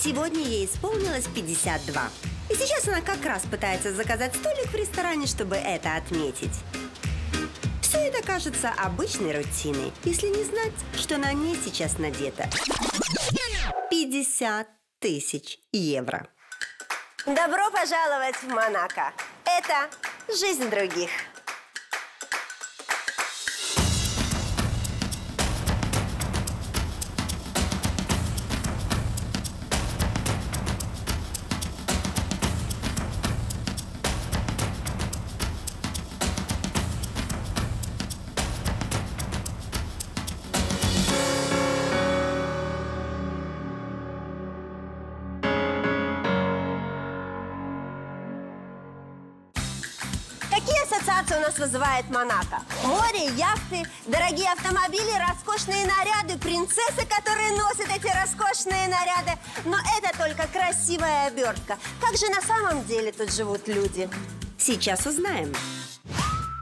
Сегодня ей исполнилось 52. И сейчас она как раз пытается заказать столик в ресторане, чтобы это отметить. Все это кажется обычной рутиной, если не знать, что на ней сейчас надето 50 тысяч евро. Добро пожаловать в Монако. Это жизнь других. Какие ассоциации у нас вызывает Монако? Море, яхты, дорогие автомобили, роскошные наряды, принцессы, которые носят эти роскошные наряды. Но это только красивая обертка. Как же на самом деле тут живут люди? Сейчас узнаем.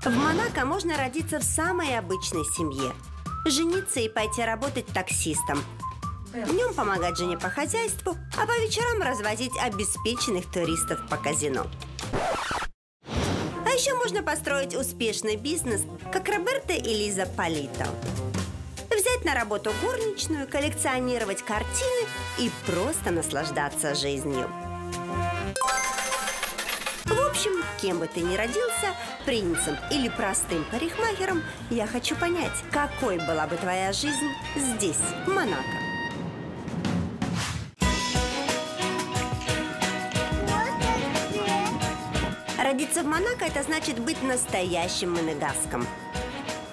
В Монако можно родиться в самой обычной семье. Жениться и пойти работать таксистом. Днем помогать жене по хозяйству, а по вечерам развозить обеспеченных туристов по казино. А еще можно построить успешный бизнес, как Роберто и Лиза Полито. Взять на работу горничную, коллекционировать картины и просто наслаждаться жизнью. В общем, кем бы ты ни родился, принцем или простым парикмахером, я хочу понять, какой была бы твоя жизнь здесь, в Монако. Родиться в Монако – это значит быть настоящим монегаском.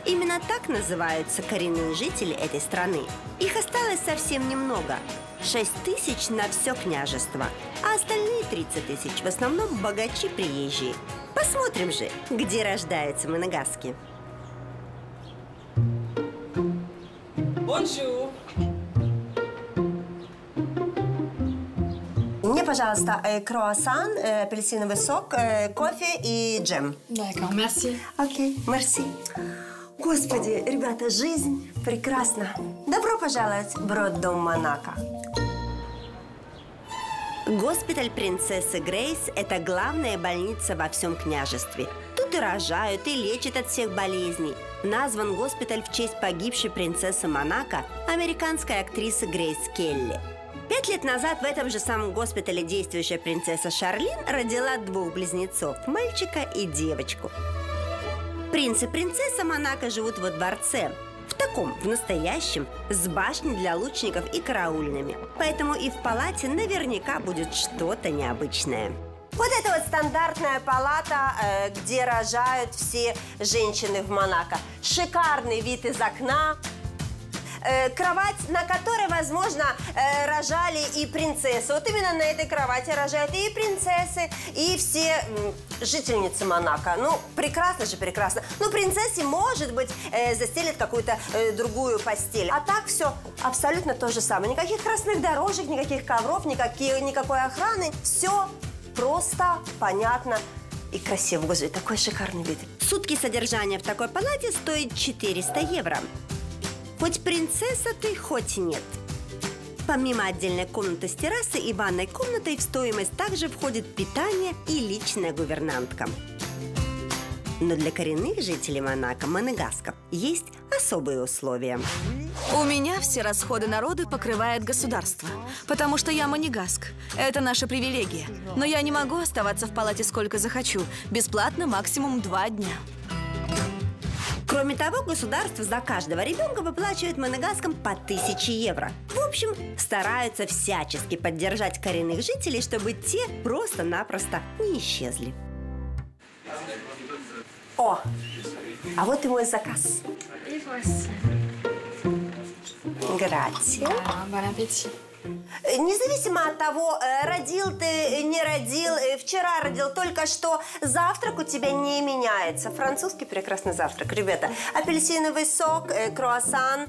Именно так называются коренные жители этой страны. Их осталось совсем немного – 6 тысяч на все княжество, а остальные 30 тысяч в основном богачи приезжие. Посмотрим же, где рождаются монегаски. Bonjour. Мне, пожалуйста, круассан, апельсиновый сок, кофе и джем. D'accord, merci. Окей, мерси. Господи, ребята, жизнь прекрасна. Добро пожаловать в роддом Монако. Госпиталь принцессы Грейс – это главная больница во всем княжестве. Тут и рожают, и лечат от всех болезней. Назван госпиталь в честь погибшей принцессы Монако, американской актрисы Грейс Келли. 5 лет назад в этом же самом госпитале действующая принцесса Шарлин родила 2 близнецов – мальчика и девочку. Принц и принцесса Монако живут во дворце. В настоящем, с башней для лучников и караульными. Поэтому и в палате наверняка будет что-то необычное. Вот это вот стандартная палата, где рожают все женщины в Монако. Шикарный вид из окна. Кровать, на которой, возможно, рожали и принцессы. Вот именно на этой кровати рожают и принцессы, и все жительницы Монако. Ну, прекрасно же, прекрасно. Ну, принцессе, может быть, застелят какую-то другую постель. А так все абсолютно то же самое. Никаких красных дорожек, никаких ковров, никакой охраны. Все просто, понятно и красиво. Господи, такой шикарный вид. Сутки содержания в такой палате стоит 400 евро. Хоть принцесса ты, хоть и нет. Помимо отдельной комнаты с террасой и ванной комнатой, в стоимость также входит питание и личная гувернантка. Но для коренных жителей Монако, монегасков, есть особые условия. У меня все расходы народа покрывает государство, потому что я монегаск. Это наша привилегия. Но я не могу оставаться в палате сколько захочу. Бесплатно максимум 2 дня. Кроме того, государство за каждого ребенка выплачивает монегаскам по 1000 евро. В общем, стараются всячески поддержать коренных жителей, чтобы те просто-напросто не исчезли. О, а вот и мой заказ. Грация. Bon appétit. Независимо от того, родил ты, не родил, вчера родил, только что, завтрак у тебя не меняется. Французский прекрасный завтрак, ребята. Апельсиновый сок, круассан,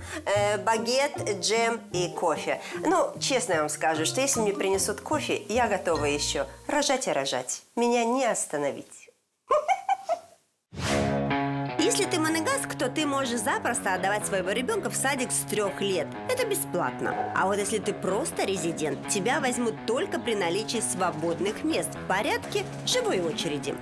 багет, джем и кофе. Ну, честно я вам скажу, что если мне принесут кофе, я готова еще рожать и рожать. Меня не остановить. Если Если ты монегаск, то ты можешь запросто отдавать своего ребенка в садик с 3 лет. Это бесплатно. А вот если ты просто резидент, тебя возьмут только при наличии свободных мест в порядке живой очереди.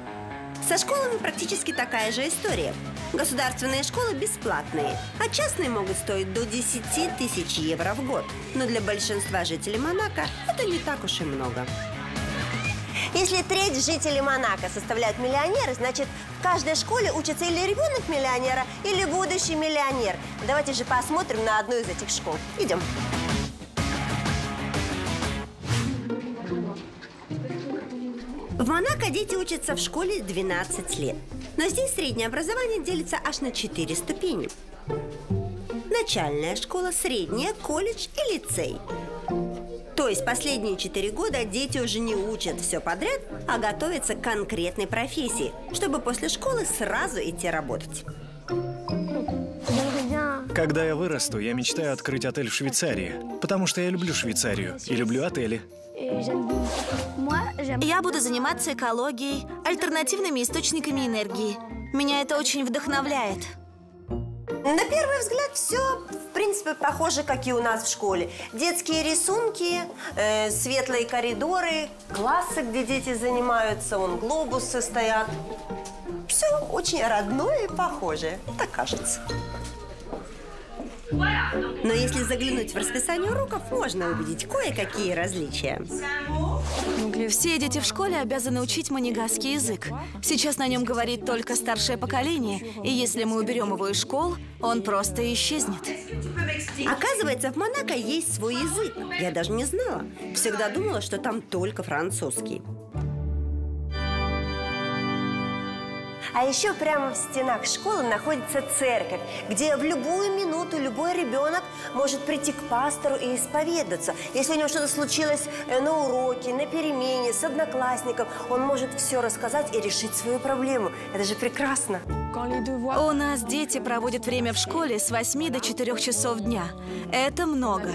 Со школами практически такая же история. Государственные школы бесплатные, а частные могут стоить до 10 тысяч евро в год. Но для большинства жителей Монако это не так уж и много. Если треть жителей Монако составляют миллионеры, значит, в каждой школе учится или ребенок миллионера, или будущий миллионер. Давайте же посмотрим на одну из этих школ. Идем. В Монако дети учатся в школе 12 лет. Но здесь среднее образование делится аж на 4 ступени. Начальная школа, средняя, колледж и лицей. То есть последние 4 года дети уже не учат все подряд, а готовятся к конкретной профессии, чтобы после школы сразу идти работать. Когда я вырасту, я мечтаю открыть отель в Швейцарии, потому что я люблю Швейцарию и люблю отели. Я буду заниматься экологией, альтернативными источниками энергии. Меня это очень вдохновляет. На первый взгляд все, в принципе, похоже, как и у нас в школе. Детские рисунки, светлые коридоры, классы, где дети занимаются, глобусы стоят. Все очень родное и похожее, так кажется. Но если заглянуть в расписание уроков, можно увидеть кое-какие различия. Все дети в школе обязаны учить монегасский язык. Сейчас на нем говорит только старшее поколение, и если мы уберем его из школ, он просто исчезнет. Оказывается, в Монако есть свой язык. Я даже не знала. Всегда думала, что там только французский. А еще прямо в стенах школы находится церковь, где в любую минуту любой ребенок может прийти к пастору и исповедаться. Если у него что-то случилось на уроке, на перемене, с одноклассником, он может все рассказать и решить свою проблему. Это же прекрасно. У нас дети проводят время в школе с 8 до 4 часов дня. Это много.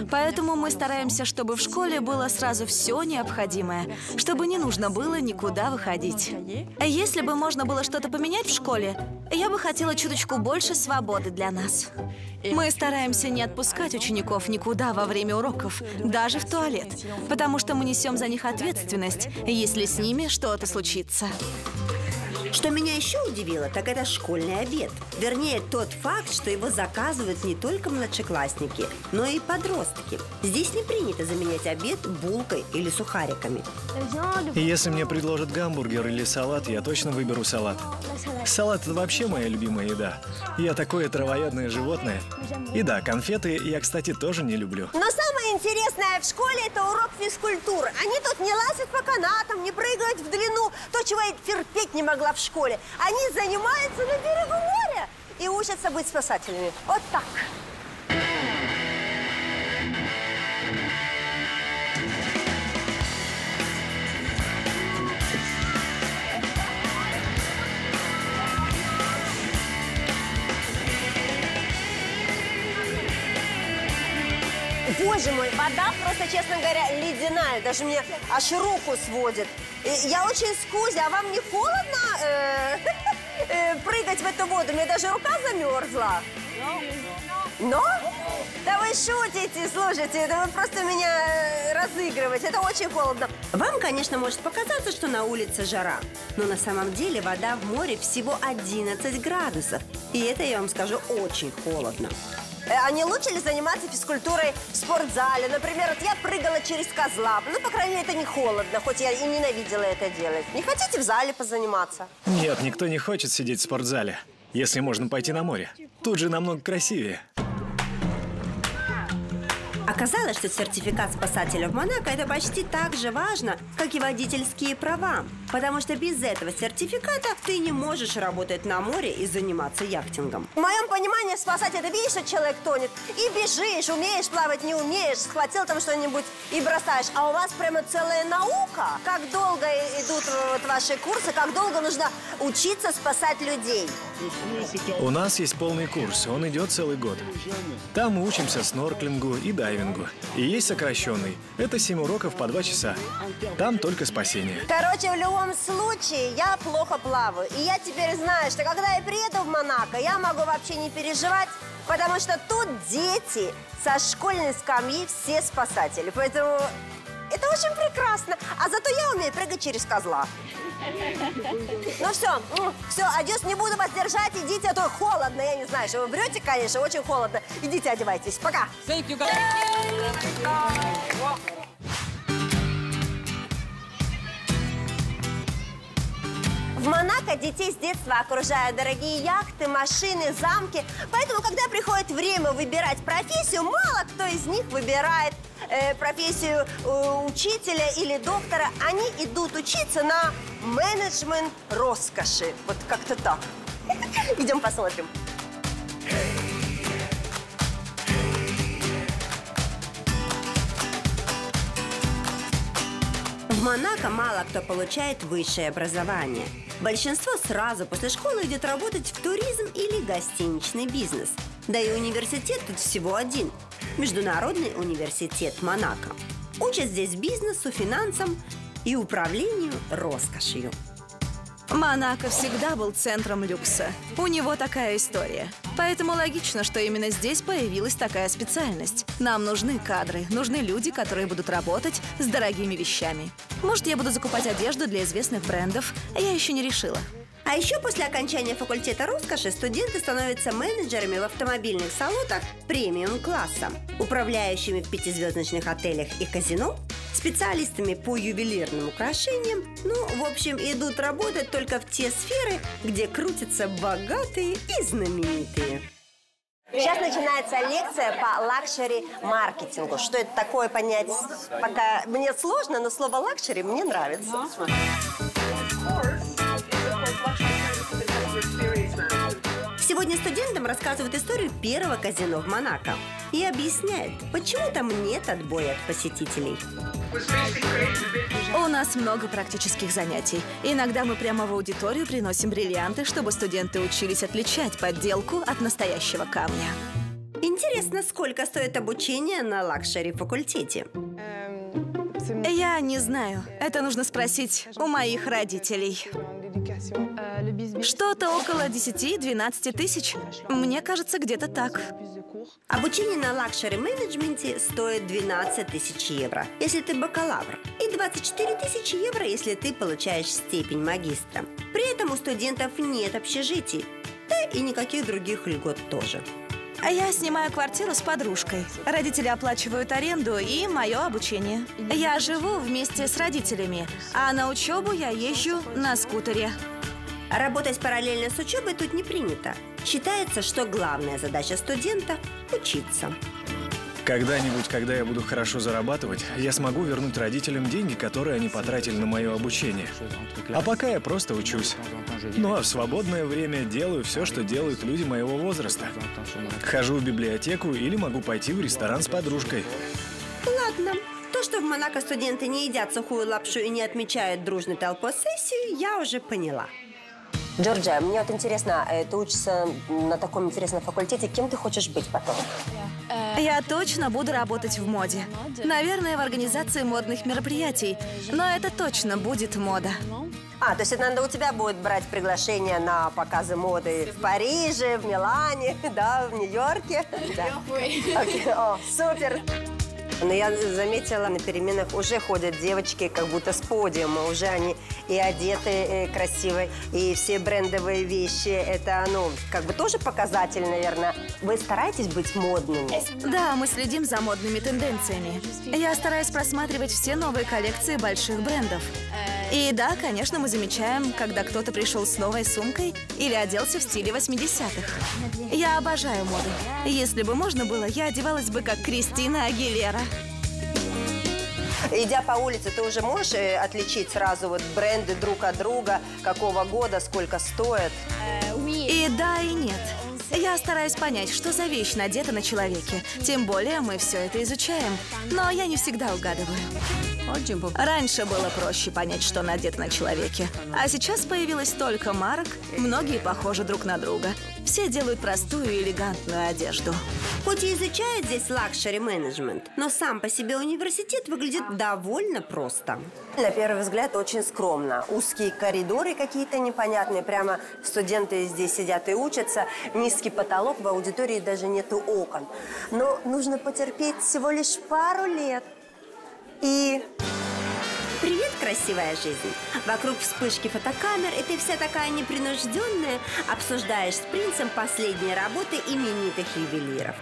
Поэтому мы стараемся, чтобы в школе было сразу все необходимое, чтобы не нужно было никуда выходить. Если бы можно было что-то поменять в школе, я бы хотела чуточку больше свободы для нас. Мы стараемся не отпускать учеников никуда во время уроков, даже в туалет, потому что мы несем за них ответственность, если с ними что-то случится. Что меня еще удивило, так это школьный обед. Вернее, тот факт, что его заказывают не только младшеклассники, но и подростки. Здесь не принято заменять обед булкой или сухариками. И если мне предложат гамбургер или салат, я точно выберу салат. Салат – это вообще моя любимая еда. Я такое травоядное животное. И да, конфеты я, кстати, тоже не люблю. Но самое интересное в школе – это урок физкультуры. Они тут не лазят по канатам, не прыгают в длину. То, чего я терпеть не могла в школе. Они занимаются на берегу моря и учатся быть спасателями. Вот так. Боже мой, вода просто, честно говоря, ледяная. Даже мне аж руку сводит. Я очень скузи, а вам не холодно прыгать в эту воду? Мне даже рука замерзла. Но? Да вы шутите, слушайте, да вы просто меня разыгрываете. Это очень холодно. Вам, конечно, может показаться, что на улице жара. Но на самом деле вода в море всего 11 градусов. И это, я вам скажу, очень холодно. А не лучше ли заниматься физкультурой в спортзале? Например, вот я прыгала через козла. Ну, по крайней мере, это не холодно, хоть я и ненавидела это делать. Не хотите в зале позаниматься? Нет, никто не хочет сидеть в спортзале, если можно пойти на море. Тут же намного красивее. Оказалось, что сертификат спасателя в Монако – это почти так же важно, как и водительские права. Потому что без этого сертификата ты не можешь работать на море и заниматься яхтингом. В моем понимании спасать – это видишь, что человек тонет, и бежишь, умеешь плавать, не умеешь, схватил там что-нибудь и бросаешь. А у вас прямо целая наука. Как долго идут вот ваши курсы, как долго нужно учиться спасать людей? У нас есть полный курс, он идет целый год. Там мы учимся снорклингу и дайвингу. И есть сокращенный. Это 7 уроков по 2 часа. Там только спасение. Короче, в любом случае, я плохо плаваю. И я теперь знаю, что когда я приеду в Монако, я могу вообще не переживать, потому что тут дети со школьной скамьи все спасатели. Поэтому это очень прекрасно. А зато я умею прыгать через козла. Ну все, адьос, не буду вас держать, идите, а то холодно, я не знаю, что вы врете, конечно, очень холодно. Идите, одевайтесь, пока. В Монако детей с детства окружают дорогие яхты, машины, замки. Поэтому, когда приходит время выбирать профессию, мало кто из них выбирает профессию учителя или доктора. Они идут учиться на менеджмент роскоши. Вот как-то так. Идем посмотрим. В Монако мало кто получает высшее образование. Большинство сразу после школы идет работать в туризм или гостиничный бизнес. Да и университет тут всего один – Международный университет Монако. Учат здесь бизнесу, финансам и управлению роскошью. Монако всегда был центром люкса. У него такая история. Поэтому логично, что именно здесь появилась такая специальность. Нам нужны кадры, нужны люди, которые будут работать с дорогими вещами. Может, я буду закупать одежду для известных брендов, я еще не решила. А еще после окончания факультета роскоши студенты становятся менеджерами в автомобильных салонах премиум-класса, управляющими в 5-звездочных отелях и казино, специалистами по ювелирным украшениям. Ну, в общем, идут работать только в те сферы, где крутятся богатые и знаменитые. Сейчас начинается лекция по лакшери-маркетингу. Что это такое, понять пока мне сложно, но слово лакшери мне нравится. Сегодня студентам рассказывают историю первого казино в Монако и объясняют, почему там нет отбоя от посетителей. У нас много практических занятий. Иногда мы прямо в аудиторию приносим бриллианты, чтобы студенты учились отличать подделку от настоящего камня. Интересно, сколько стоит обучение на лакшери-факультете? Я не знаю. Это нужно спросить у моих родителей. Что-то около 10-12 тысяч. Мне кажется, где-то так. Обучение на лакшери-менеджменте стоит 12 тысяч евро, если ты бакалавр, и 24 тысячи евро, если ты получаешь степень магистра. При этом у студентов нет общежитий, да и никаких других льгот тоже. Я снимаю квартиру с подружкой. Родители оплачивают аренду и мое обучение. Я живу вместе с родителями, а на учебу я езжу на скутере. Работать параллельно с учебой тут не принято. Считается, что главная задача студента – учиться. Когда-нибудь, когда я буду хорошо зарабатывать, я смогу вернуть родителям деньги, которые они потратили на мое обучение. А пока я просто учусь. Ну а в свободное время делаю все, что делают люди моего возраста. Хожу в библиотеку или могу пойти в ресторан с подружкой. Ладно. То, что в Монако студенты не едят сухую лапшу и не отмечают дружной толпой сессию, я уже поняла. Джорджия, мне вот интересно, ты учишься на таком интересном факультете, кем ты хочешь быть потом? Я точно буду работать в моде. Наверное, в организации модных мероприятий. Но это точно будет мода. То есть это надо у тебя будет брать приглашение на показы моды в Париже, в Милане, да, в Нью-Йорке? Да. О, супер! Но я заметила, на переменах уже ходят девочки как будто с подиума. Уже они и одеты красиво, и все брендовые вещи. Это, как бы тоже показатель, наверное. Вы стараетесь быть модными? Да, мы следим за модными тенденциями. Я стараюсь просматривать все новые коллекции больших брендов. И да, конечно, мы замечаем, когда кто-то пришел с новой сумкой или оделся в стиле 80-х. Я обожаю моду. Если бы можно было, я одевалась бы как Кристина Агилера. Идя по улице, ты уже можешь отличить сразу вот бренды друг от друга, какого года, сколько стоят? И да, и нет. Я стараюсь понять, что за вещь надета на человеке. Тем более мы все это изучаем. Но я не всегда угадываю. Раньше было проще понять, что надето на человеке. А сейчас появилось столько марок, многие похожи друг на друга. Все делают простую и элегантную одежду. Хоть и изучают здесь лакшери-менеджмент, но сам по себе университет выглядит довольно просто. На первый взгляд очень скромно. Узкие коридоры какие-то непонятные. Прямо студенты здесь сидят и учатся. Низкий потолок, в аудитории даже нету окон. Но нужно потерпеть всего лишь пару лет. И... Привет, красивая жизнь! Вокруг вспышки фотокамер, и ты вся такая непринужденная, обсуждаешь с принцем последние работы именитых ювелиров.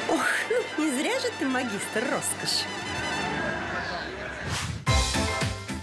Ох, ну не зря же ты магистр роскоши.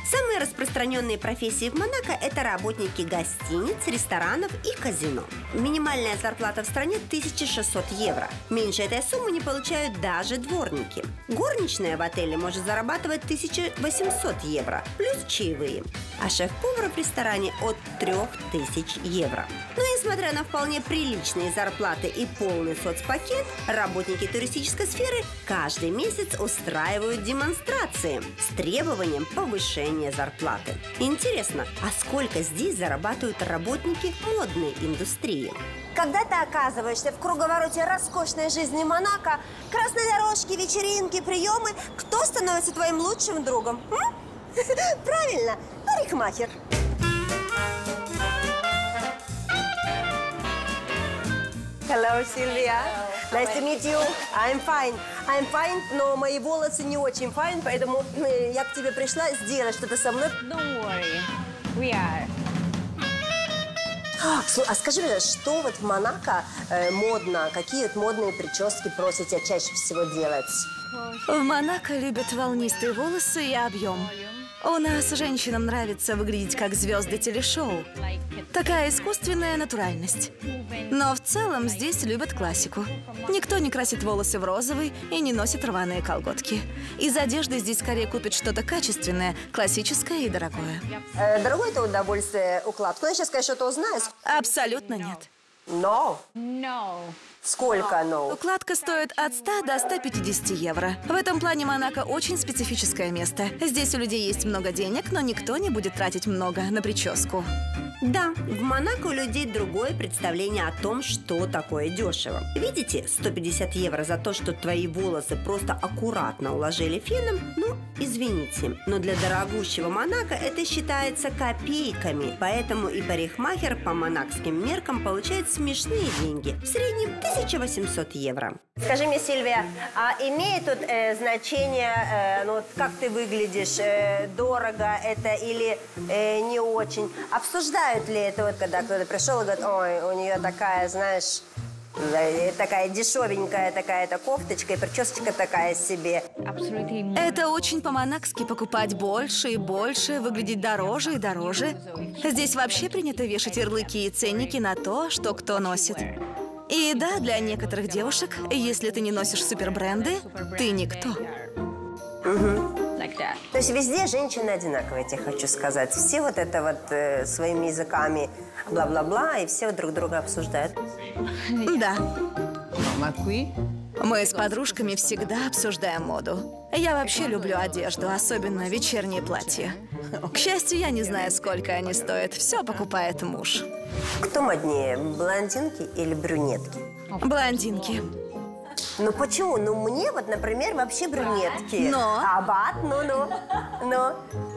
Самые распространенные профессии в Монако – это работники гостиниц, ресторанов и казино. Минимальная зарплата в стране 1600 евро. Меньше этой суммы не получают даже дворники. Горничная в отеле может зарабатывать 1800 евро, плюс чаевые. А шеф-повар в ресторане от 3000 евро. Но несмотря на вполне приличные зарплаты и полный соцпакет, работники туристической сферы каждый месяц устраивают демонстрации с требованием повышения зарплаты. Интересно, а сколько здесь зарабатывают работники модной индустрии? Когда ты оказываешься в круговороте роскошной жизни Монако, красные дорожки, вечеринки, приемы, кто становится твоим лучшим другом? Правильно, парикмахер. Hello, Сильвия. Nice to meet you. I'm fine. I'm fine, но мои волосы не очень fine, поэтому я к тебе пришла сделать что-то со мной. Don't worry, we are. А скажи мне, что вот в Монако модно? Какие вот модные прически просите чаще всего делать? В Монако любят волнистые волосы и объем. У нас женщинам нравится выглядеть как звезды телешоу. Такая искусственная натуральность. Но в целом здесь любят классику. Никто не красит волосы в розовый и не носит рваные колготки. Из одежды здесь скорее купят что-то качественное, классическое и дорогое. Дорогое это удовольствие укладку. Я сейчас, конечно, что-то узнаю. Абсолютно нет. Но? No. Сколько no? Укладка стоит от 100 до 150 евро. В этом плане Монако очень специфическое место. Здесь у людей есть много денег, но никто не будет тратить много на прическу. Да, в Монако у людей другое представление о том, что такое дешево. Видите, 150 евро за то, что твои волосы просто аккуратно уложили феном? Ну, извините, но для дорогущего Монако это считается копейками. Поэтому и парикмахер по монакским меркам получает смешные деньги. В среднем 1800 евро. Скажи мне, Сильвия, а имеет тут значение, ну, как ты выглядишь, дорого это или не очень? Обсуждают ли это, вот, когда кто-то пришел и говорит, ой, у нее такая, знаешь, такая дешевенькая такая-то кофточка и причесочка такая себе? Absolutely. Это очень по-монакски покупать больше и больше, выглядеть дороже и дороже. Здесь вообще принято вешать ярлыки и ценники на то, что кто носит. И да, для некоторых девушек, если ты не носишь супербренды, ты никто. Like that. То есть везде женщины одинаковые, я тебе хочу сказать. Все вот это вот своими языками бла-бла-бла, и все друг друга обсуждают. Да. Мы с подружками всегда обсуждаем моду. Я вообще люблю одежду, особенно вечерние платья. К счастью, я не знаю, сколько они стоят. Все покупает муж. Кто моднее, блондинки или брюнетки? Блондинки. Ну почему? Ну мне вот, например, вообще брюнетки. Но? Абат, ну.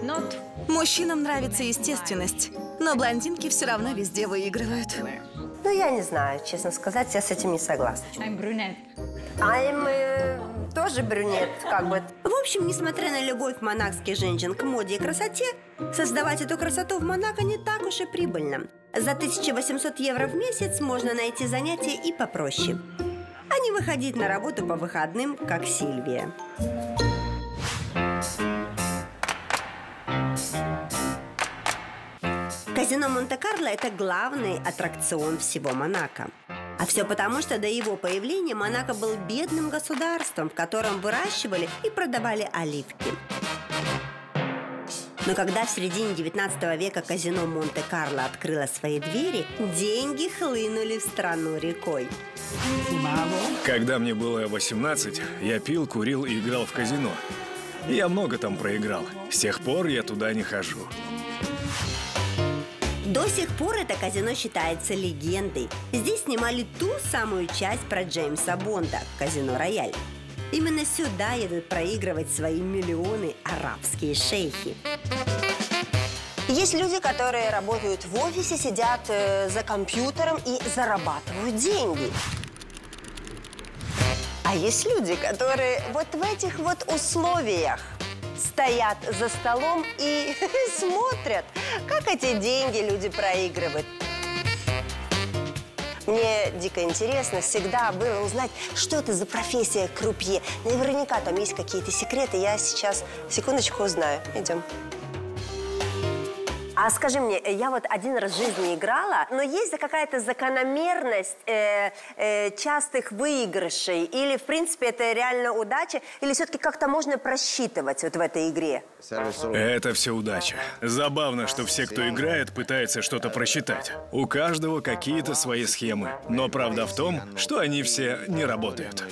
Not. Мужчинам нравится естественность, но блондинки все равно везде выигрывают. Ну я не знаю, честно сказать, я с этим не согласна. I'm brunette. I'm тоже брюнет, как бы. В общем, несмотря на любовь монакских женщин к моде и красоте, создавать эту красоту в Монако не так уж и прибыльно. За 1800 евро в месяц можно найти занятия и попроще. А не выходить на работу по выходным, как Сильвия. Казино Монте-Карло – это главный аттракцион всего Монако. А все потому, что до его появления Монако был бедным государством, в котором выращивали и продавали оливки. Но когда в середине 19 века казино Монте-Карло открыло свои двери, деньги хлынули в страну рекой. Когда мне было 18, я пил, курил и играл в казино. Я много там проиграл. С тех пор я туда не хожу. До сих пор это казино считается легендой. Здесь снимали ту самую часть про Джеймса Бонда «Казино Рояль». Именно сюда едут проигрывать свои миллионы арабские шейхи. Есть люди, которые работают в офисе, сидят за компьютером и зарабатывают деньги. А есть люди, которые вот в этих вот условиях стоят за столом и смотрят, как эти деньги люди проигрывают. Мне дико интересно всегда было узнать, что это за профессия крупье. Наверняка там есть какие-то секреты. Я сейчас, секундочку, узнаю. Идем. А скажи мне, я вот один раз в жизни играла, но есть какая-то закономерность частых выигрышей? Или, в принципе, это реально удача? Или все-таки как-то можно просчитывать вот в этой игре? Это все удача. Забавно, что все, кто играет, пытаются что-то просчитать. У каждого какие-то свои схемы. Но правда в том, что они все не работают.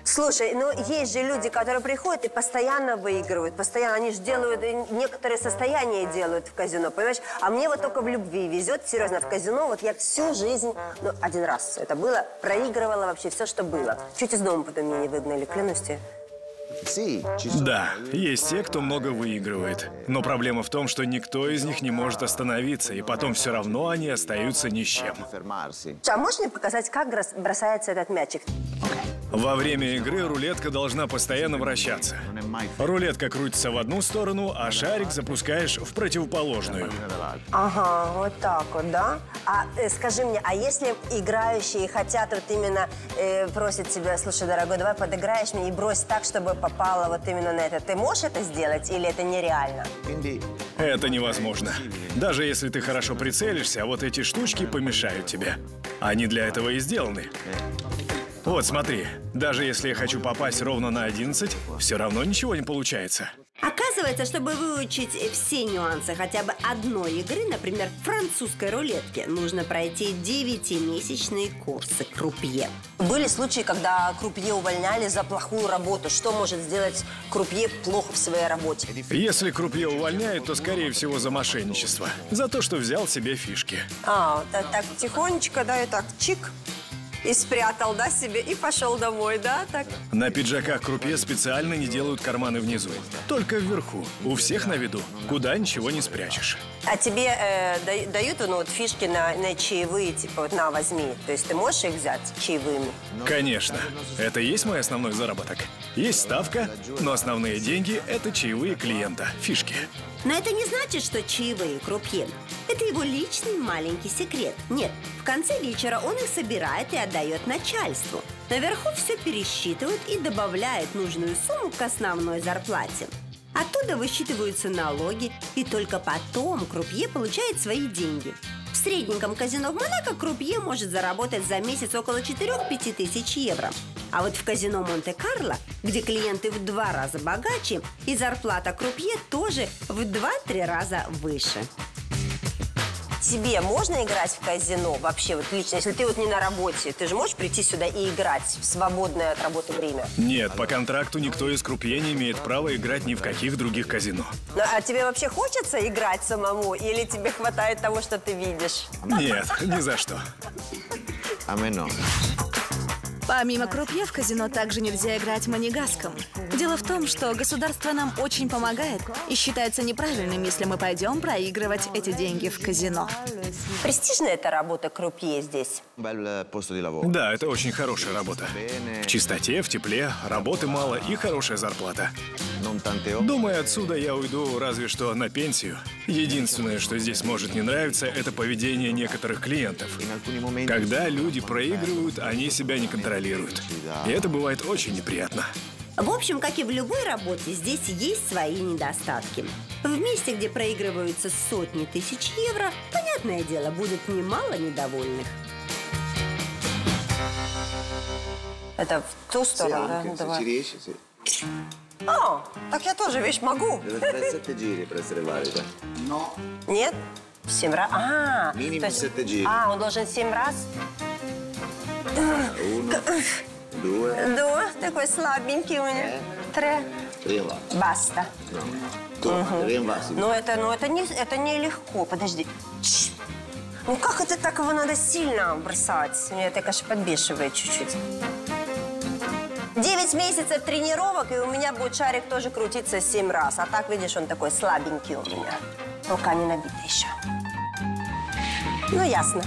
Слушай, ну есть же люди, которые приходят и постоянно выигрывают. Постоянно. Они же делают, некоторые состояния делают в казино, понимаешь? А мне вот только в любви везет, серьезно, в казино. Вот я всю жизнь, ну, один раз это было, проигрывала вообще все, что было. Чуть из дома потом меня не выгнали, клянусь тебе. Да, есть те, кто много выигрывает. Но проблема в том, что никто из них не может остановиться, и потом все равно они остаются ни с чем. А можешь мне показать, как бросается этот мячик? Во время игры рулетка должна постоянно вращаться. Рулетка крутится в одну сторону, а шарик запускаешь в противоположную. Ага, вот так вот, да? А скажи мне, а если играющие хотят вот именно просят тебя, слушай, дорогой, давай подыграешь мне и брось так, чтобы попало вот именно на это. Ты можешь это сделать или это нереально? Это невозможно. Даже если ты хорошо прицелишься, вот эти штучки помешают тебе. Они для этого и сделаны. Вот, смотри, даже если я хочу попасть ровно на 11, все равно ничего не получается. Оказывается, чтобы выучить все нюансы хотя бы одной игры, например, французской рулетки, нужно пройти 9-месячные курсы крупье. Были случаи, когда крупье увольняли за плохую работу. Что может сделать крупье плохо в своей работе? Если крупье увольняют, то, скорее всего, за мошенничество. За то, что взял себе фишки. А, вот так тихонечко, да, и так чик. И спрятал, да, себе, и пошел домой, да, так? На пиджаках крупье специально не делают карманы внизу. Только вверху. У всех на виду. Куда ничего не спрячешь. А тебе дают, ну, вот фишки на чаевые, типа, вот на, возьми. То есть ты можешь их взять чаевыми? Конечно. Это и есть мой основной заработок. Есть ставка, но основные деньги – это чаевые клиента, фишки. Но это не значит, что чаевые крупье. Это его личный маленький секрет. Нет, в конце вечера он их собирает и отдает начальству. Наверху все пересчитывают и добавляют нужную сумму к основной зарплате. Оттуда высчитываются налоги, и только потом крупье получает свои деньги. В средненьком казино в Монако крупье может заработать за месяц около 4-5 тысяч евро. А вот в казино Монте-Карло, где клиенты в 2 раза богаче, и зарплата крупье тоже в 2-3 раза выше. Тебе можно играть в казино вообще, вот лично, если ты вот не на работе? Ты же можешь прийти сюда и играть в свободное от работы время? Нет, по контракту никто из крупье не имеет права играть ни в каких других казино. Ну, а тебе вообще хочется играть самому? Или тебе хватает того, что ты видишь? Нет, ни за что. Помимо крупье в казино также нельзя играть монигаском. Дело в том, что государство нам очень помогает и считается неправильным, если мы пойдем проигрывать эти деньги в казино. Престижная эта работа крупье здесь? Да, это очень хорошая работа. В чистоте, в тепле, работы мало и хорошая зарплата. Думаю, отсюда я уйду разве что на пенсию. Единственное, что здесь может не нравиться, это поведение некоторых клиентов. Когда люди проигрывают, они себя не контролируют. И это бывает очень неприятно. В общем, как и в любой работе, здесь есть свои недостатки. В месте, где проигрываются сотни тысяч евро, понятное дело, будет немало недовольных. Это в ту сторону, да? Ну, давай. А, так я тоже, видишь, могу. Нет? 7 раз? А, Минимум 7 giri. А, он должен 7 раз? 1, 2. Да, такой слабенький у меня. 3. Баста. Но это не легко. Подожди. Ну как это так его надо сильно бросать? Меня это, конечно, подбешивает чуть-чуть. 9 месяцев тренировок, и у меня будет шарик тоже крутиться 7 раз. А так, видишь, он такой слабенький у меня. Рука не набита еще. Ну, ясно.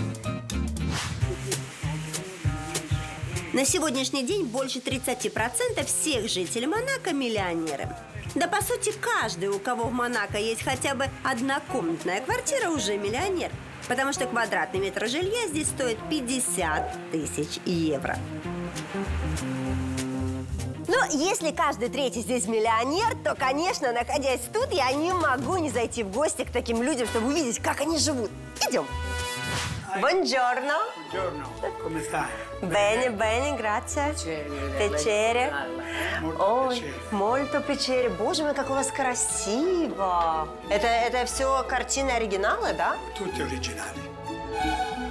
На сегодняшний день больше 30% всех жителей Монако – миллионеры. Да, по сути, каждый, у кого в Монако есть хотя бы однокомнатная квартира, уже миллионер. Потому что квадратный метр жилья здесь стоит 50 тысяч евро. Ну, если каждый третий здесь миллионер, то, конечно, находясь тут, я не могу не зайти в гости к таким людям, чтобы увидеть, как они живут. Идем. Buongiorno. Come stai? Bene, bene, grazie. Piacere. Ой, molto piacere. Боже мой, как у вас красиво. Это все картины оригинала, да? Tutti originali.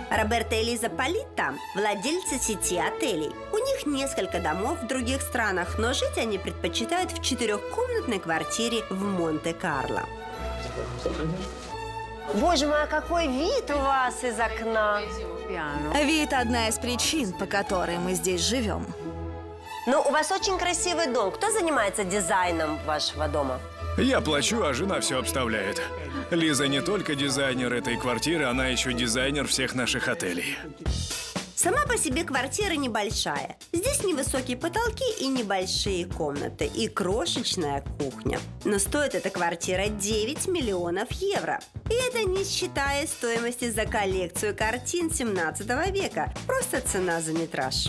Роберто и Лиза Политта – владельцы сети отелей. У них несколько домов в других странах, но жить они предпочитают в 4-комнатной квартире в Монте-Карло. Боже мой, а какой вид у вас из окна. Вид – одна из причин, по которой мы здесь живем. Ну, у вас очень красивый дом. Кто занимается дизайном вашего дома? Я плачу, а жена все обставляет. Лиза не только дизайнер этой квартиры, она еще дизайнер всех наших отелей. Сама по себе квартира небольшая. Здесь невысокие потолки и небольшие комнаты, и крошечная кухня. Но стоит эта квартира 9 миллионов евро. И это не считая стоимости за коллекцию картин 17 века. Просто цена за метраж.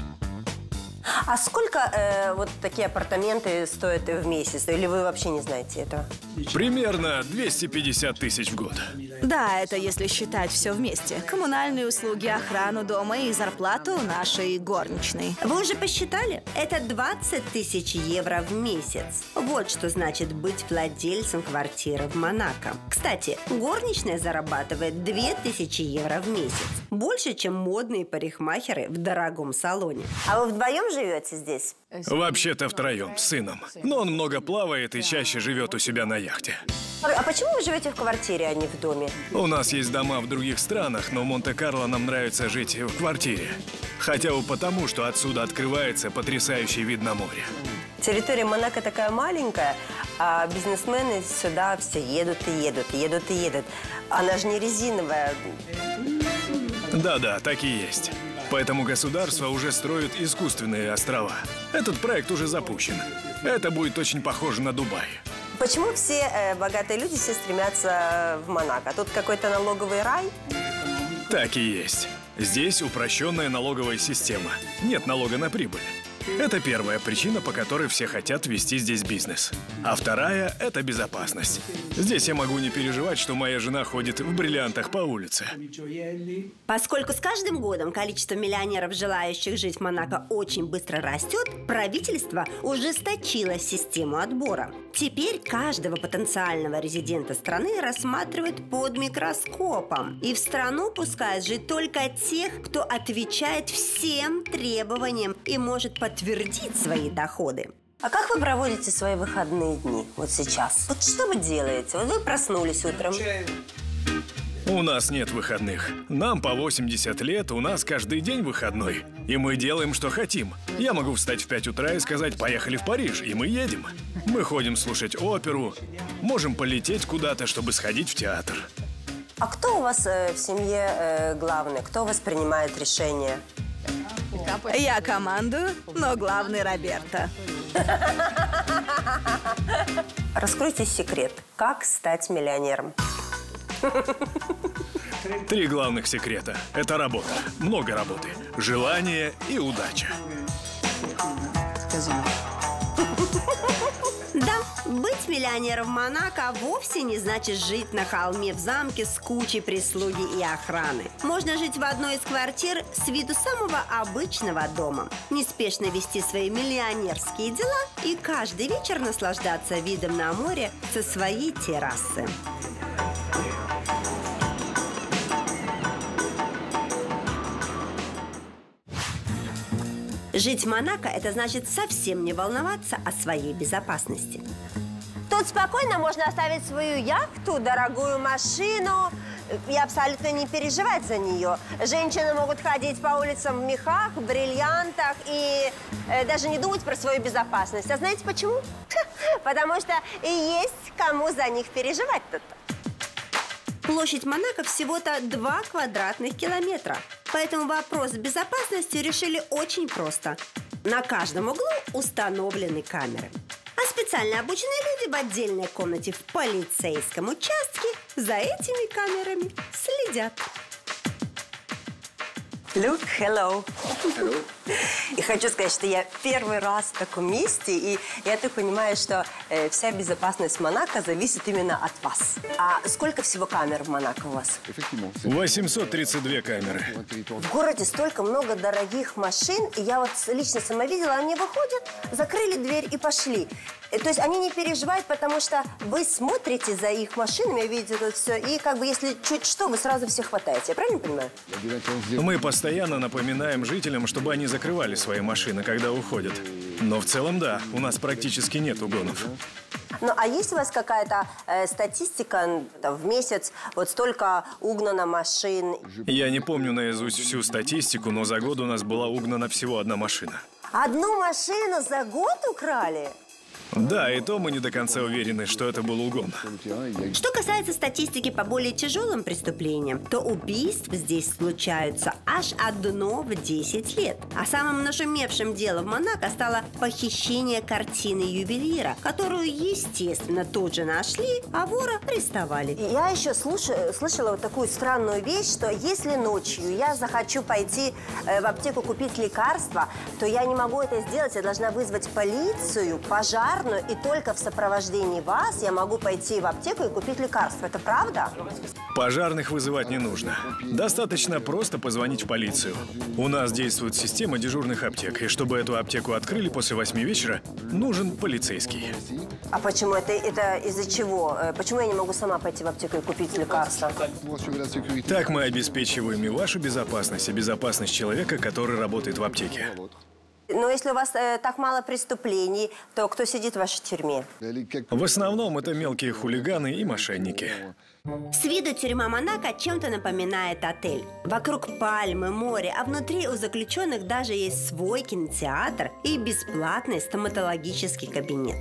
А сколько вот такие апартаменты стоят в месяц? Или вы вообще не знаете этого? Примерно 250 тысяч в год. Да, это если считать все вместе. Коммунальные услуги, охрану дома и зарплату нашей горничной. Вы уже посчитали? Это 20 тысяч евро в месяц. Вот что значит быть владельцем квартиры в Монако. Кстати, горничная зарабатывает 2000 евро в месяц. Больше, чем модные парикмахеры в дорогом салоне. А вы вдвоем живете здесь? Вообще-то втроем, с сыном. Но он много плавает и чаще живет у себя на яхте. А почему вы живете в квартире, а не в доме? У нас есть дома в других странах, но в Монте-Карло нам нравится жить в квартире. Хотя бы потому, что отсюда открывается потрясающий вид на море. Территория Монако такая маленькая, а бизнесмены сюда все едут и едут, едут и едут. Она же не резиновая. Да-да, так и есть. Поэтому государство уже строит искусственные острова. Этот проект уже запущен. Это будет очень похоже на Дубай. Почему все богатые люди все стремятся в Монако? Тут какой-то налоговый рай? Так и есть. Здесь упрощенная налоговая система. Нет налога на прибыль. Это первая причина, по которой все хотят вести здесь бизнес. А вторая – это безопасность. Здесь я могу не переживать, что моя жена ходит в бриллиантах по улице. Поскольку с каждым годом количество миллионеров, желающих жить в Монако, очень быстро растет, правительство ужесточило систему отбора. Теперь каждого потенциального резидента страны рассматривают под микроскопом. И в страну пускают жить только тех, кто отвечает всем требованиям и может подтвердить свои доходы. А как вы проводите свои выходные дни вот сейчас? Вот что вы делаете? Вот вы проснулись утром. У нас нет выходных. Нам по 80 лет, у нас каждый день выходной. И мы делаем, что хотим. Я могу встать в 5 утра и сказать: поехали в Париж, и мы едем. Мы ходим слушать оперу, можем полететь куда-то, чтобы сходить в театр. А кто у вас в семье главный? Кто у вас принимает решения? Я командую, но главный Роберто. Раскройте секрет. Как стать миллионером? 3 главных секрета. Это работа, много работы, желание и удача. Да, быть миллионером в Монако вовсе не значит жить на холме в замке с кучей прислуги и охраны. Можно жить в одной из квартир с виду самого обычного дома, неспешно вести свои миллионерские дела и каждый вечер наслаждаться видом на море со своей террасы. Жить в Монако – это значит совсем не волноваться о своей безопасности. Тут спокойно можно оставить свою яхту, дорогую машину и абсолютно не переживать за нее. Женщины могут ходить по улицам в мехах, бриллиантах и даже не думать про свою безопасность. А знаете почему? Потому что и есть кому за них переживать-то. Площадь Монако всего-то 2 квадратных километра. Поэтому вопрос с безопасностью решили очень просто. На каждом углу установлены камеры. А специально обученные люди в отдельной комнате в полицейском участке за этими камерами следят. Luke, hello. И хочу сказать, что я первый раз в таком месте, и я так понимаю, что вся безопасность Монако зависит именно от вас. А сколько всего камер в Монако у вас? 832 камеры. В городе столько много дорогих машин, и я вот лично сама видела, они выходят, закрыли дверь и пошли. То есть они не переживают, потому что вы смотрите за их машинами, видите это все, и как бы если чуть что, вы сразу всех хватаете. Я правильно понимаю? Мы постоянно напоминаем жителям, чтобы они закрывали свои машины, когда уходят. Но в целом, да, у нас практически нет угонов. Ну, а есть у вас какая-то статистика в месяц, вот столько угнано машин? Я не помню наизусть всю статистику, но за год у нас была угнана всего 1 машина. 1 машину за год украли? Да, и то мы не до конца уверены, что это был угон. Что касается статистики по более тяжелым преступлениям, то убийств здесь случаются аж 1 в 10 лет. А самым нашумевшим делом в Монако стало похищение картины ювелира, которую, естественно, тут же нашли, а вора арестовали. Я еще слышала вот такую странную вещь, что если ночью я захочу пойти в аптеку купить лекарства, то я не могу это сделать, я должна вызвать полицию, пожарную, и только в сопровождении вас я могу пойти в аптеку и купить лекарства. Это правда? Пожарных вызывать не нужно. Достаточно просто позвонить в полицию. У нас действует система дежурных аптек, и чтобы эту аптеку открыли после 8 вечера, нужен полицейский. А почему? Это из-за чего? Почему я не могу сама пойти в аптеку и купить лекарства? Так мы обеспечиваем и вашу безопасность, и безопасность человека, который работает в аптеке. Но если у вас так мало преступлений, то кто сидит в вашей тюрьме? В основном это мелкие хулиганы и мошенники. С виду тюрьма Монако чем-то напоминает отель. Вокруг пальмы, море, а внутри у заключенных даже есть свой кинотеатр и бесплатный стоматологический кабинет.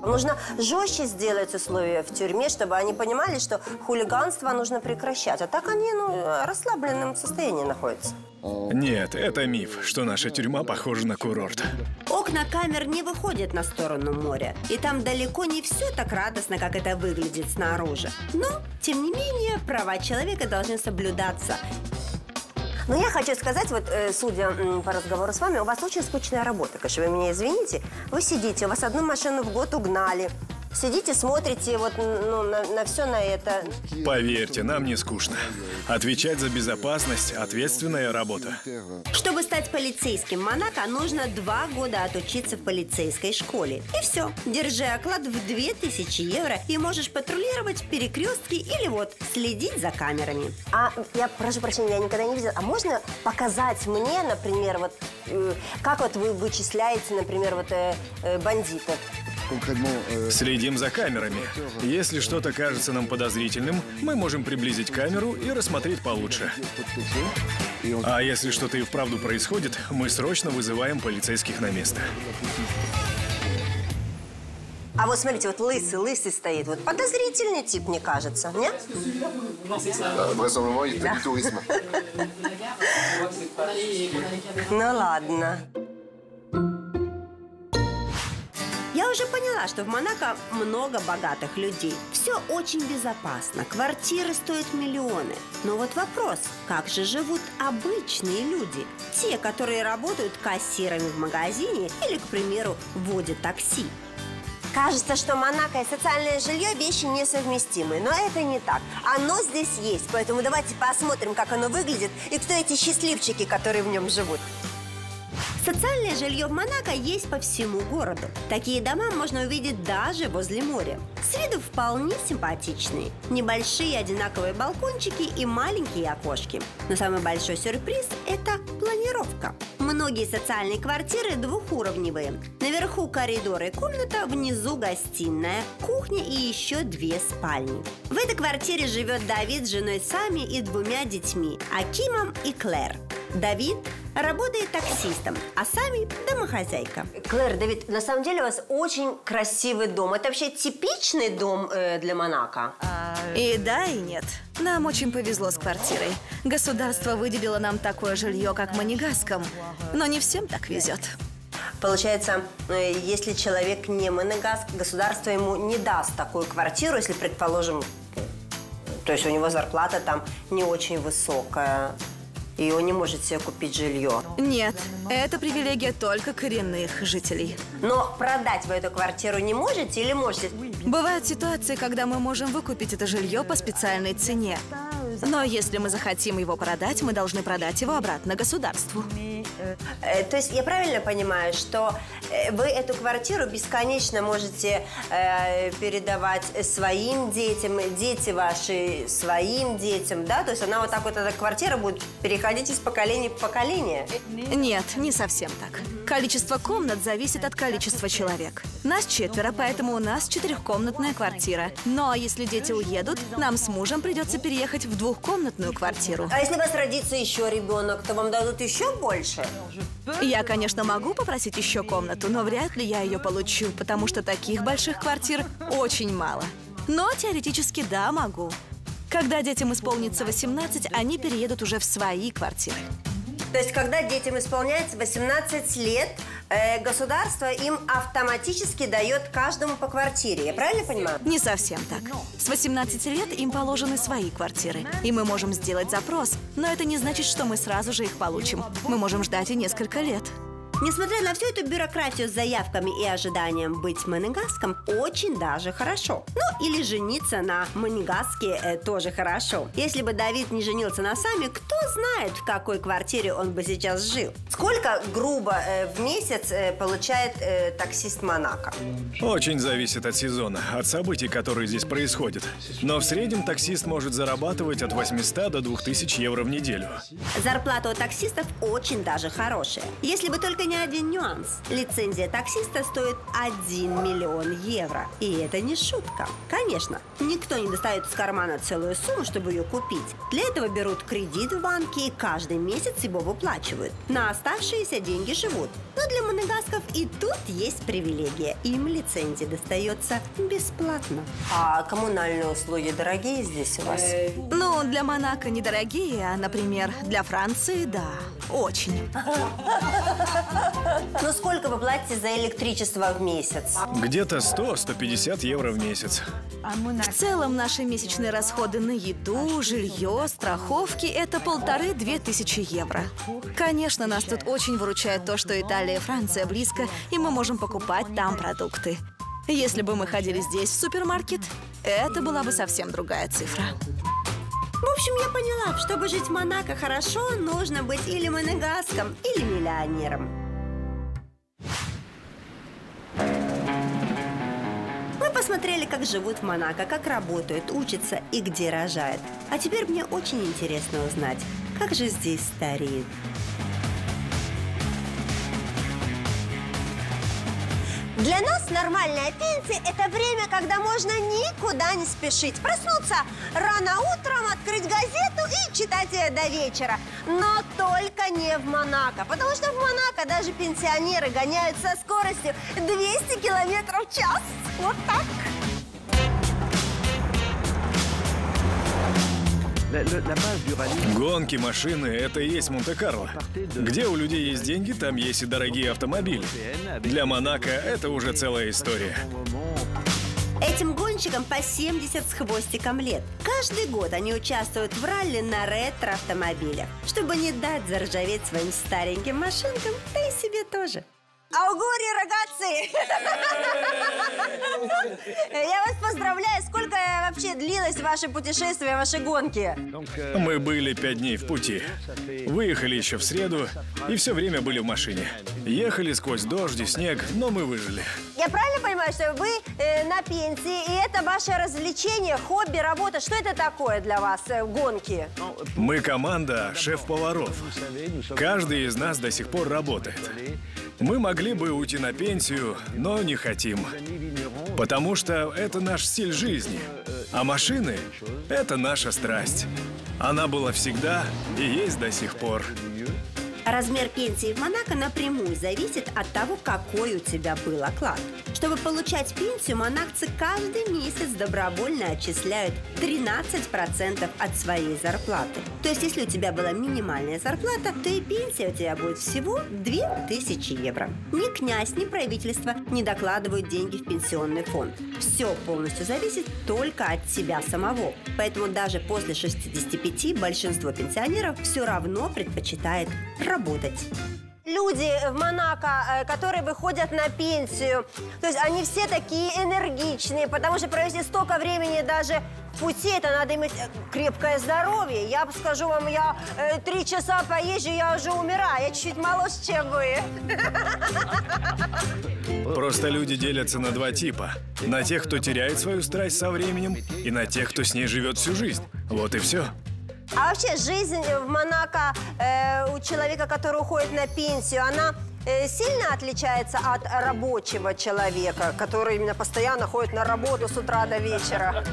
Нужно жестче сделать условия в тюрьме, чтобы они понимали, что хулиганство нужно прекращать. А так они, в расслабленном состоянии находятся. Нет, это миф, что наша тюрьма похожа на курорт. Окна камер не выходят на сторону моря. И там далеко не все так радостно, как это выглядит снаружи. Но, тем не менее, права человека должны соблюдаться. Но я хочу сказать, вот, судя по разговору с вами, у вас очень скучная работа, конечно, вы меня извините. Вы сидите, у вас 1 машину в год угнали. Сидите, смотрите вот, на все на это. Поверьте, нам не скучно. Отвечать за безопасность – ответственная работа. Чтобы стать полицейским в Монако, нужно 2 года отучиться в полицейской школе. И все. Держи оклад в 2000 евро и можешь патрулировать перекрестки или вот следить за камерами. А я прошу прощения, я никогда не видела. А можно показать мне, например, вот как вот вы вычисляете, например, вот бандитов? Следим за камерами. Если что-то кажется нам подозрительным, мы можем приблизить камеру и рассмотреть получше. А если что-то и вправду происходит, мы срочно вызываем полицейских на место. А вот смотрите, вот лысый стоит. Вот подозрительный тип, мне кажется, нет? Ну ладно. Я уже поняла, что в Монако много богатых людей. Все очень безопасно, квартиры стоят миллионы. Но вот вопрос, как же живут обычные люди? Те, которые работают кассирами в магазине или, к примеру, водят такси. Кажется, что Монако и социальное жилье вещи несовместимые, но это не так. Оно здесь есть, поэтому давайте посмотрим, как оно выглядит и кто эти счастливчики, которые в нем живут. Социальное жилье в Монако есть по всему городу. Такие дома можно увидеть даже возле моря. С виду вполне симпатичные. Небольшие одинаковые балкончики и маленькие окошки. Но самый большой сюрприз – это планировка. шутка. Многие социальные квартиры двухуровневые. Наверху коридор и комната, внизу гостиная, кухня и еще 2 спальни. В этой квартире живет Давид с женой Сами и 2 детьми, Акимом и Клэр. Давид работает таксистом, а Сами домохозяйка. Клэр, Давид, на самом деле у вас очень красивый дом. Это вообще типичный дом для Монако? И да, и нет. Нам очень повезло с квартирой. Государство выделило нам такое жилье, как монегаскам. Но не всем так везет. Получается, если человек не монегаск, государство ему не даст такую квартиру, если, предположим, то есть у него зарплата там не очень высокая, и он не может себе купить жилье. Нет, это привилегия только коренных жителей. Но продать вы эту квартиру не можете или можете? Бывают ситуации, когда мы можем выкупить это жилье по специальной цене. Но если мы захотим его продать, мы должны продать его обратно государству. То есть я правильно понимаю, что вы эту квартиру бесконечно можете передавать своим детям, дети ваши своим детям, да? То есть она вот так вот, эта квартира будет переходить из поколения в поколение? Нет, не совсем так. Количество комнат зависит от количества человек. Нас 4, поэтому у нас 4-комнатная квартира. Но если дети уедут, нам с мужем придется переехать в 2-комнатную квартиру. А если у вас родится еще ребенок, то вам дадут еще больше? Я, конечно, могу попросить еще комнату, но вряд ли я ее получу, потому что таких больших квартир очень мало. Но теоретически да, могу. Когда детям исполнится 18, они переедут уже в свои квартиры. То есть, когда детям исполняется 18 лет, государство им автоматически дает каждому по квартире. Я правильно понимаю? Не совсем так. С 18 лет им положены свои квартиры. И мы можем сделать запрос, но это не значит, что мы сразу же их получим. Мы можем ждать и несколько лет. Несмотря на всю эту бюрократию с заявками и ожиданием быть монегаском, очень даже хорошо. Ну, или жениться на монегаске тоже хорошо. Если бы Давид не женился на Сами, кто знает, в какой квартире он бы сейчас жил. Сколько грубо в месяц получает таксист Монако? Очень зависит от сезона, от событий, которые здесь происходят. Но в среднем таксист может зарабатывать от 800 до 2000 евро в неделю. Зарплата у таксистов очень даже хорошая. Если бы только не один нюанс. Лицензия таксиста стоит 1 миллион евро. И это не шутка. Конечно, никто не достает из кармана целую сумму, чтобы ее купить. Для этого берут кредит в банке и каждый месяц его выплачивают. На оставшиеся деньги живут. Но для монегасков и тут есть привилегия. Им лицензия достается бесплатно. А коммунальные услуги дорогие здесь у вас? Ну, для Монако недорогие, а, например, для Франции, да, очень. Ну, сколько вы платите за электричество в месяц? Где-то 100-150 евро в месяц. В целом, наши месячные расходы на еду, жилье, страховки – это 1500-2000 евро. Конечно, нас тут очень выручает то, что Италия и Франция близко, и мы можем покупать там продукты. Если бы мы ходили здесь в супермаркет, это была бы совсем другая цифра. В общем, я поняла, чтобы жить в Монако хорошо, нужно быть или монегаском, или миллионером. Мы посмотрели, как живут в Монако, как работают, учатся и где рожают. А теперь мне очень интересно узнать, как же здесь стареют. Для нас нормальная пенсия – это время, когда можно никуда не спешить. Проснуться рано утром, открыть газету и читать ее до вечера. Но только не в Монако, потому что в Монако даже пенсионеры гоняют со скоростью 200 километров в час. Вот так. Гонки, машины – это и есть Монте-Карло. Где у людей есть деньги, там есть и дорогие автомобили. Для Монако это уже целая история. Этим гонщикам по 70 с хвостиком лет. Каждый год они участвуют в ралли на ретро-автомобилях, чтобы не дать заржаветь своим стареньким машинкам, да и себе тоже. Аугури, рагаци! Я вас поздравляю. Сколько вообще длилось ваше путешествие, ваши гонки? Мы были 5 дней в пути. Выехали еще в среду и все время были в машине. Ехали сквозь дождь и снег, но мы выжили. Я правильно понимаю, что вы на пенсии, и это ваше развлечение, хобби, работа? Что это такое для вас, гонки? Мы команда шеф-поваров. Каждый из нас до сих пор работает. Мы могли бы уйти на пенсию, но не хотим. Потому что это наш стиль жизни. А машины – это наша страсть. Она была всегда и есть до сих пор. Размер пенсии в Монако напрямую зависит от того, какой у тебя был оклад. Чтобы получать пенсию, монакцы каждый месяц добровольно отчисляют 13% от своей зарплаты. То есть, если у тебя была минимальная зарплата, то и пенсия у тебя будет всего 2000 евро. Ни князь, ни правительство не докладывают деньги в пенсионный фонд. Все полностью зависит только от тебя самого. Поэтому даже после 65 большинство пенсионеров все равно предпочитает работать. Люди в Монако, которые выходят на пенсию, то есть они все такие энергичные, потому что провести столько времени даже в пути, это надо иметь крепкое здоровье. Я скажу вам, я 3 часа поезжу, я уже умираю, я чуть-чуть моложе, чем вы. Просто люди делятся на 2 типа. На тех, кто теряет свою страсть со временем, и на тех, кто с ней живет всю жизнь. Вот и все. А вообще жизнь в Монако у человека, который уходит на пенсию, она сильно отличается от рабочего человека, который именно постоянно ходит на работу с утра до вечера?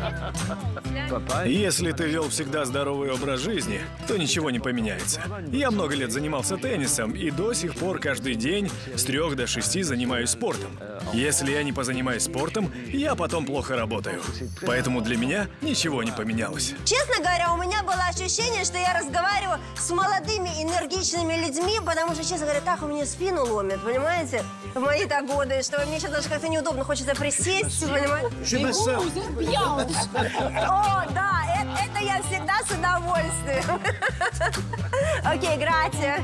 Если ты вел всегда здоровый образ жизни, то ничего не поменяется. Я много лет занимался теннисом и до сих пор каждый день с 3 до 6 занимаюсь спортом. Если я не позанимаюсь спортом, я потом плохо работаю. Поэтому для меня ничего не поменялось. Честно говоря, у меня было ощущение, что я разговариваю с молодыми, энергичными людьми, потому что, честно говоря, так у меня спину ломит, понимаете, в мои-то годы, что мне сейчас даже как-то неудобно, хочется присесть, понимаете? О, да, это я всегда с удовольствием. Окей, грация.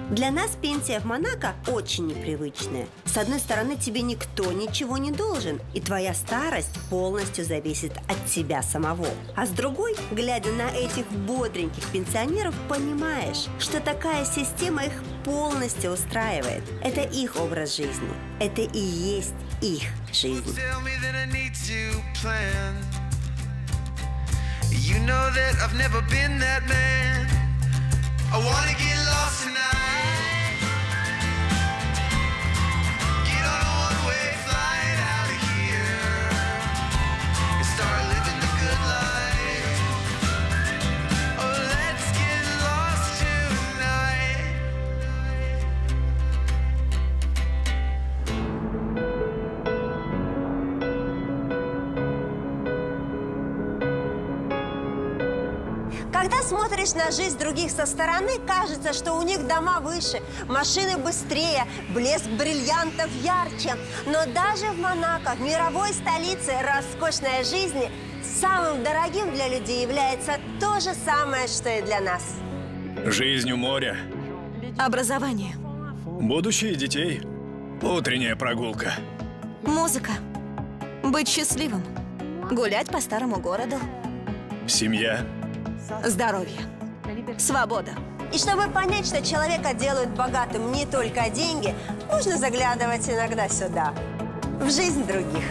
Для нас пенсия в Монако очень непривычная. С одной стороны, тебе никто ничего не должен, и твоя старость полностью зависит от тебя самого. А с другой, глядя на этих бодреньких пенсионеров, понимаешь, что такая система их полностью устраивает. Это их образ жизни. Это и есть их жизнь. Когда смотришь на жизнь других со стороны, кажется, что у них дома выше, машины быстрее, блеск бриллиантов ярче. Но даже в Монако, в мировой столице роскошной жизни, самым дорогим для людей является то же самое, что и для нас. Жизнь у моря. Образование. Будущее детей. Утренняя прогулка. Музыка. Быть счастливым. Гулять по старому городу. Семья. Здоровье. Свобода. И чтобы понять, что человека делают богатым не только деньги, нужно заглядывать иногда сюда, в жизнь других.